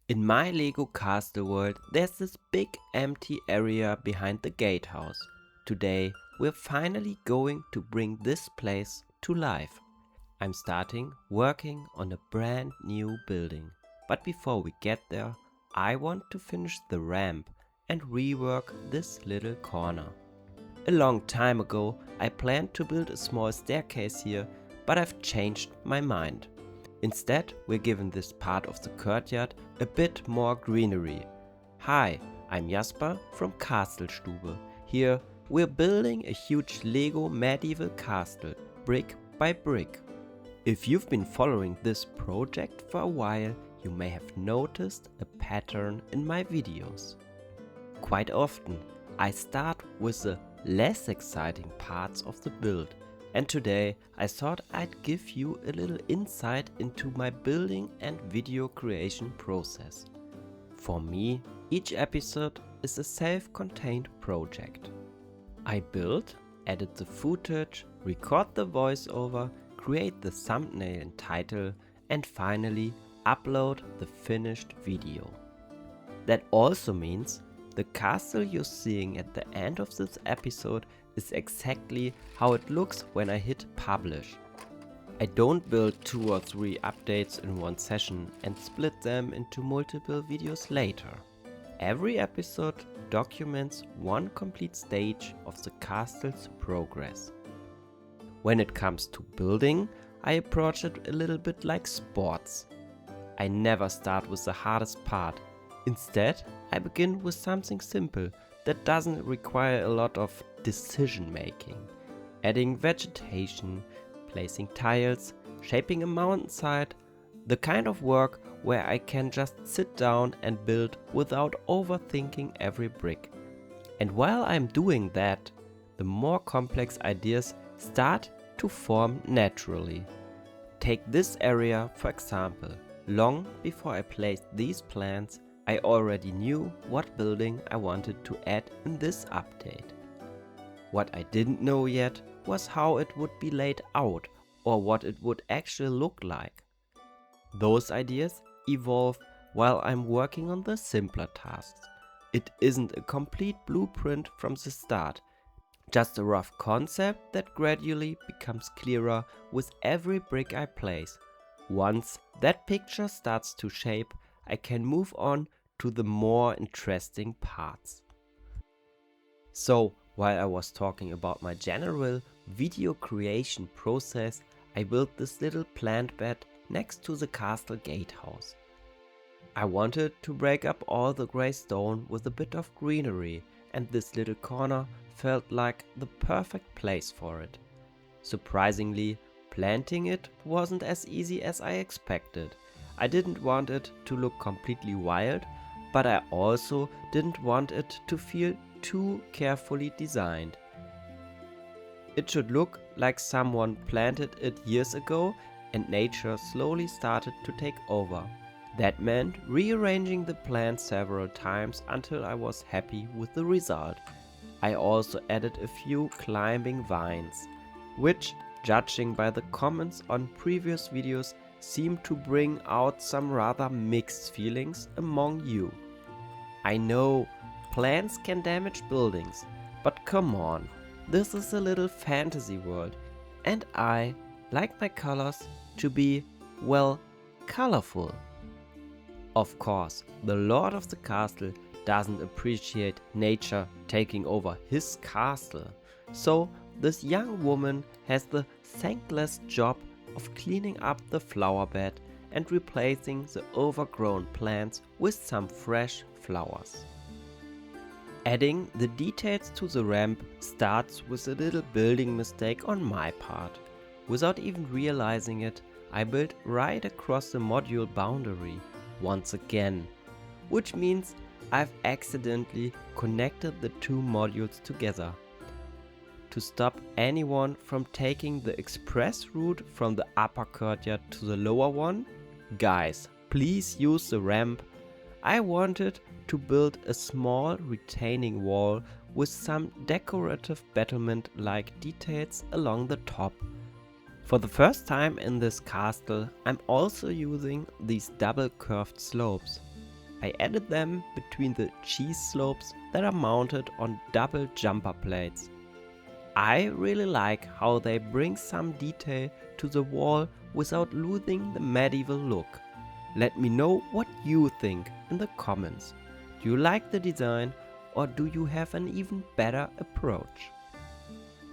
In my Lego castle world, there's this big empty area behind the gatehouse. Today, we're finally going to bring this place to life. I'm starting working on a brand new building. But before we get there, I want to finish the ramp and rework this little corner. A long time ago, I planned to build a small staircase here, but I've changed my mind. Instead, we're given this part of the courtyard a bit more greenery. Hi, I'm Jasper from CastleStube. Here, we're building a huge Lego medieval castle, brick by brick. If you've been following this project for a while, you may have noticed a pattern in my videos. Quite often, I start with the less exciting parts of the build. And today I thought I'd give you a little insight into my building and video creation process. For me, each episode is a self-contained project. I build, edit the footage, record the voiceover, create the thumbnail and title, and finally upload the finished video. That also means the castle you're seeing at the end of this episode is exactly how it looks when I hit publish. I don't build 2 or 3 updates in one session and split them into multiple videos later. Every episode documents one complete stage of the castle's progress. When it comes to building, I approach it a little bit like sports. I never start with the hardest part. Instead, I begin with something simple that doesn't require a lot of decision making. Adding vegetation, placing tiles, shaping a mountainside, the kind of work where I can just sit down and build without overthinking every brick. And while I'm doing that, the more complex ideas start to form naturally. Take this area for example. Long before I placed these plans, I already knew what building I wanted to add in this update. What I didn't know yet was how it would be laid out or what it would actually look like. Those ideas evolve while I'm working on the simpler tasks. It isn't a complete blueprint from the start, just a rough concept that gradually becomes clearer with every brick I place. Once that picture starts to shape, I can move on to the more interesting parts. So, while I was talking about my general video creation process, I built this little plant bed next to the castle gatehouse. I wanted to break up all the grey stone with a bit of greenery, and this little corner felt like the perfect place for it. Surprisingly, planting it wasn't as easy as I expected. I didn't want it to look completely wild, but I also didn't want it to feel too carefully designed. It should look like someone planted it years ago and nature slowly started to take over. That meant rearranging the plants several times until I was happy with the result. I also added a few climbing vines, which, judging by the comments on previous videos, seem to bring out some rather mixed feelings among you. I know, plants can damage buildings, but come on, this is a little fantasy world, and I like my colors to be, well, colorful. Of course, the lord of the castle doesn't appreciate nature taking over his castle, so this young woman has the thankless job of cleaning up the flower bed and replacing the overgrown plants with some fresh flowers. Adding the details to the ramp starts with a little building mistake on my part. Without even realizing it, I built right across the module boundary once again, which means I've accidentally connected the 2 modules together. To stop anyone from taking the express route from the upper courtyard to the lower one, guys, please use the ramp. I wanted to build a small retaining wall with some decorative battlement-like details along the top. For the first time in this castle, I'm also using these double curved slopes. I added them between the cheese slopes that are mounted on double jumper plates. I really like how they bring some detail to the wall without losing the medieval look. Let me know what you think in the comments. Do you like the design or do you have an even better approach?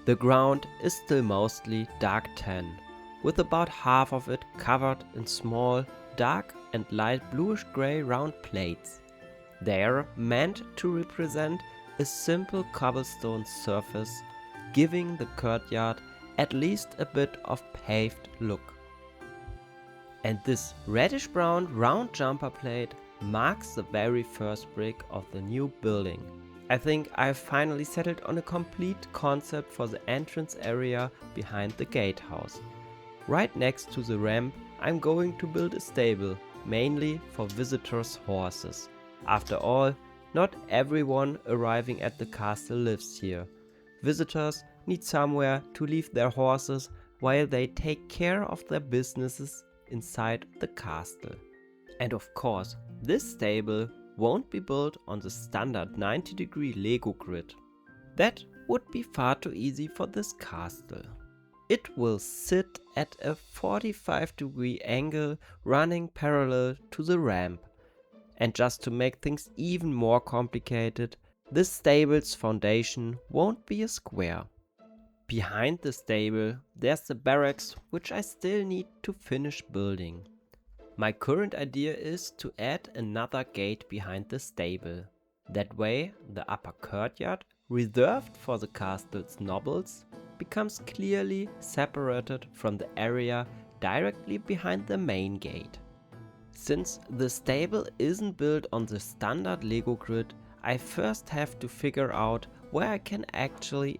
The ground is still mostly dark tan, with about half of it covered in small, dark and light bluish-gray round plates. They are meant to represent a simple cobblestone surface, giving the courtyard at least a bit of paved look. And this reddish-brown round jumper plate marks the very first brick of the new building. I think I've finally settled on a complete concept for the entrance area behind the gatehouse. Right next to the ramp, I'm going to build a stable, mainly for visitors' horses. After all, not everyone arriving at the castle lives here. Visitors need somewhere to leave their horses while they take care of their businesses inside the castle. And of course, this stable won't be built on the standard 90-degree Lego grid. That would be far too easy for this castle. It will sit at a 45-degree angle running parallel to the ramp. And just to make things even more complicated, this stable's foundation won't be a square. Behind the stable there's the barracks, which I still need to finish building. My current idea is to add another gate behind the stable. That way the upper courtyard, reserved for the castle's nobles, becomes clearly separated from the area directly behind the main gate. Since the stable isn't built on the standard Lego grid, I first have to figure out where I can actually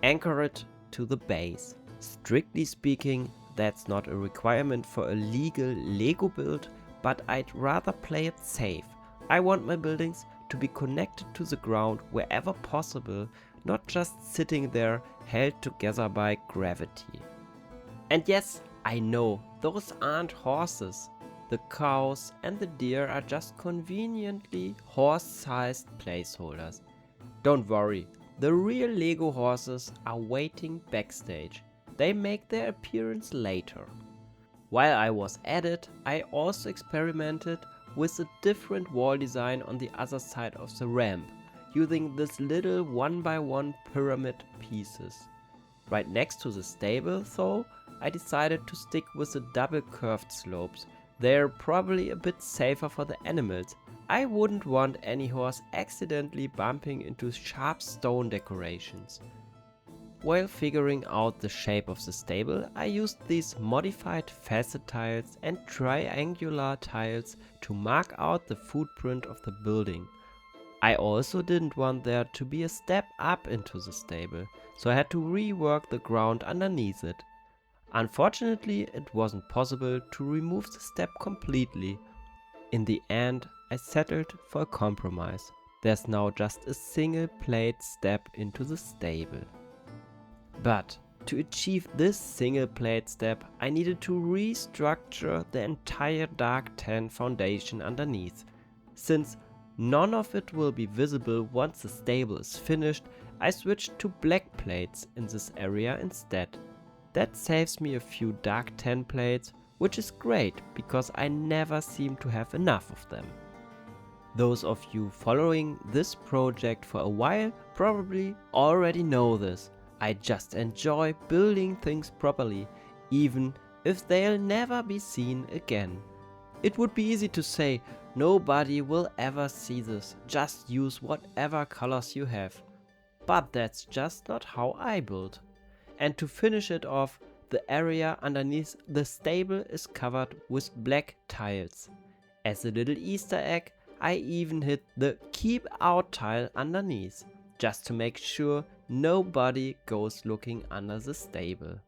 anchor it to the base. Strictly speaking, that's not a requirement for a legal Lego build, but I'd rather play it safe. I want my buildings to be connected to the ground wherever possible, not just sitting there held together by gravity. And yes, I know, those aren't horses. The cows and the deer are just conveniently horse-sized placeholders. Don't worry, the real Lego horses are waiting backstage. They make their appearance later. While I was at it, I also experimented with a different wall design on the other side of the ramp, using this little 1x1 pyramid pieces. Right next to the stable though, I decided to stick with the double curved slopes. They're probably a bit safer for the animals. I wouldn't want any horse accidentally bumping into sharp stone decorations. While figuring out the shape of the stable, I used these modified facet tiles and triangular tiles to mark out the footprint of the building. I also didn't want there to be a step up into the stable, so I had to rework the ground underneath it. Unfortunately, it wasn't possible to remove the step completely. In the end, I settled for a compromise. There's now just a single plate step into the stable. But to achieve this single plate step, I needed to restructure the entire dark tan foundation underneath. Since none of it will be visible once the stable is finished, I switched to black plates in this area instead. That saves me a few dark tan plates, which is great because I never seem to have enough of them. Those of you following this project for a while probably already know this. I just enjoy building things properly, even if they'll never be seen again. It would be easy to say, nobody will ever see this, just use whatever colors you have. But that's just not how I build. And to finish it off, the area underneath the stable is covered with black tiles. As a little Easter egg, I even hid the keep out tile underneath, just to make sure nobody goes looking under the stable.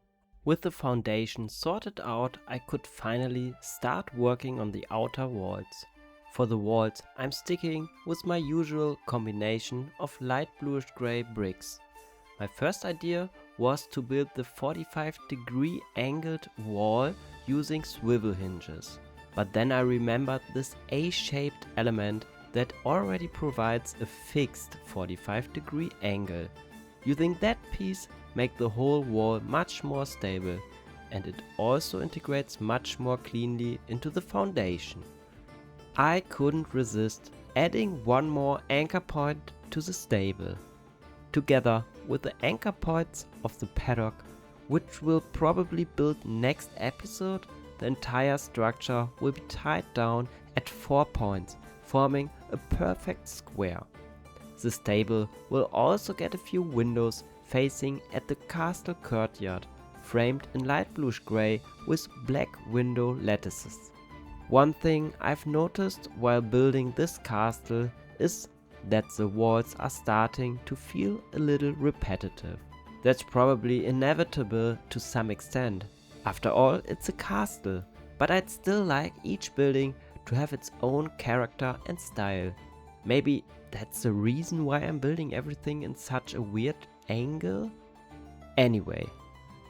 With the foundation sorted out, I could finally start working on the outer walls. For the walls, I'm sticking with my usual combination of light bluish grey bricks. My first idea was to build the 45-degree angled wall using swivel hinges. But then I remembered this A-shaped element that already provides a fixed 45-degree angle. Using that piece makes the whole wall much more stable, and it also integrates much more cleanly into the foundation. I couldn't resist adding one more anchor point to the stable. Together with the anchor points of the paddock, which we'll probably build next episode, the entire structure will be tied down at 4 points, forming a perfect square. The stable will also get a few windows facing at the castle courtyard, framed in light bluish grey with black window lattices. One thing I've noticed while building this castle is that the walls are starting to feel a little repetitive. That's probably inevitable to some extent. After all, it's a castle, but I'd still like each building to have its own character and style. Maybe that's the reason why I'm building everything in such a weird angle? Anyway,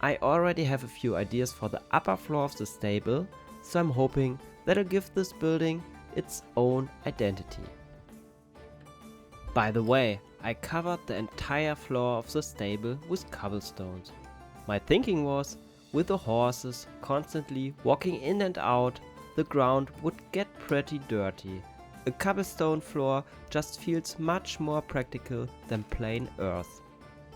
I already have a few ideas for the upper floor of the stable, so I'm hoping that'll give this building its own identity. By the way, I covered the entire floor of the stable with cobblestones. My thinking was, with the horses constantly walking in and out, the ground would get pretty dirty. A cobblestone floor just feels much more practical than plain earth.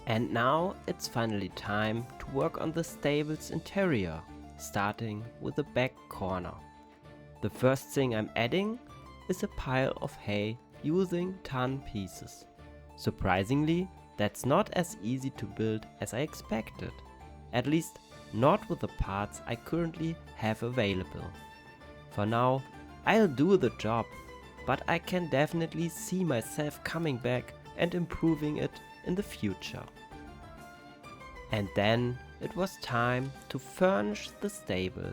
And now it's finally time to work on the stable's interior, starting with the back corner. The first thing I'm adding is a pile of hay using ton pieces. Surprisingly, that's not as easy to build as I expected, at least not with the parts I currently have available. For now, I'll do the job, but I can definitely see myself coming back and improving it in the future. And then it was time to furnish the stable.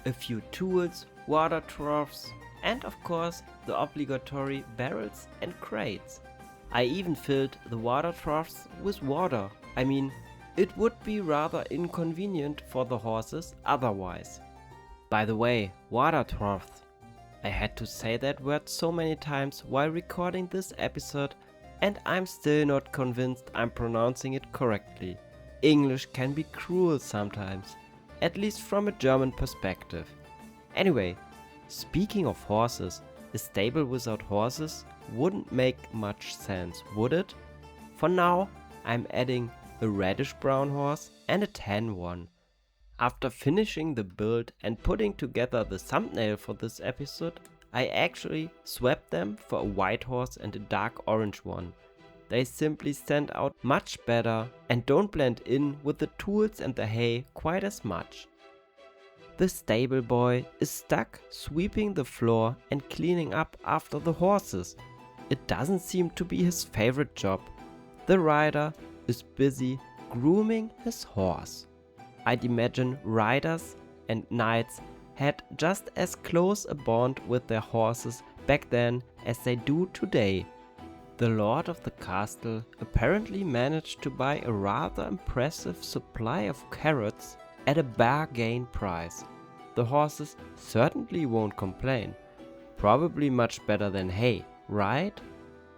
A few tools, water troughs, and of course the obligatory barrels and crates. I even filled the water troughs with water. I mean, it would be rather inconvenient for the horses otherwise. By the way, water troughs. I had to say that word so many times while recording this episode, and I'm still not convinced I'm pronouncing it correctly. English can be cruel sometimes, at least from a German perspective. Anyway, speaking of horses, a stable without horses wouldn't make much sense, would it? For now, I'm adding a reddish-brown horse and a tan one. After finishing the build and putting together the thumbnail for this episode, I actually swapped them for a white horse and a dark orange one. They simply stand out much better and don't blend in with the tools and the hay quite as much. The stable boy is stuck sweeping the floor and cleaning up after the horses. It doesn't seem to be his favorite job. The rider is busy grooming his horse. I'd imagine riders and knights had just as close a bond with their horses back then as they do today. The lord of the castle apparently managed to buy a rather impressive supply of carrots at a bargain price. The horses certainly won't complain. Probably much better than hay, right?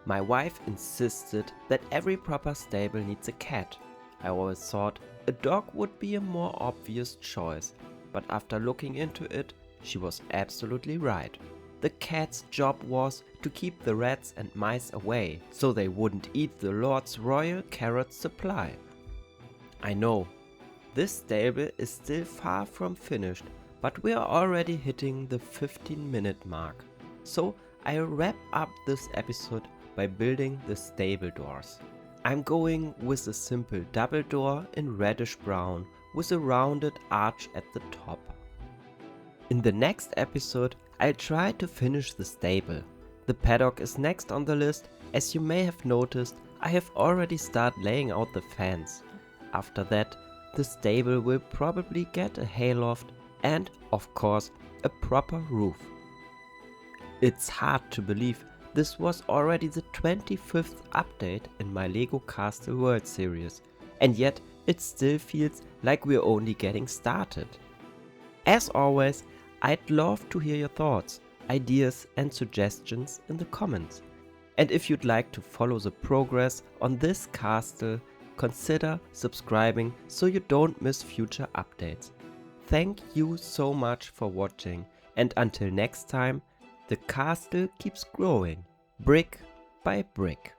My wife insisted that every proper stable needs a cat. I always thought a dog would be a more obvious choice, but after looking into it, she was absolutely right. The cat's job was to keep the rats and mice away, so they wouldn't eat the Lord's royal carrot supply. I know, this stable is still far from finished, but we are already hitting the 15-minute mark. So I'll wrap up this episode by building the stable doors. I'm going with a simple double door in reddish brown with a rounded arch at the top. In the next episode, I'll try to finish the stable. The paddock is next on the list. As you may have noticed, I have already started laying out the fence. After that, the stable will probably get a hayloft and, of course, a proper roof. It's hard to believe this was already the 25th update in my LEGO Castle World series, and yet it still feels like we're only getting started. As always, I'd love to hear your thoughts, ideas and suggestions in the comments. And if you'd like to follow the progress on this castle, consider subscribing so you don't miss future updates. Thank you so much for watching, and until next time, the castle keeps growing, brick by brick.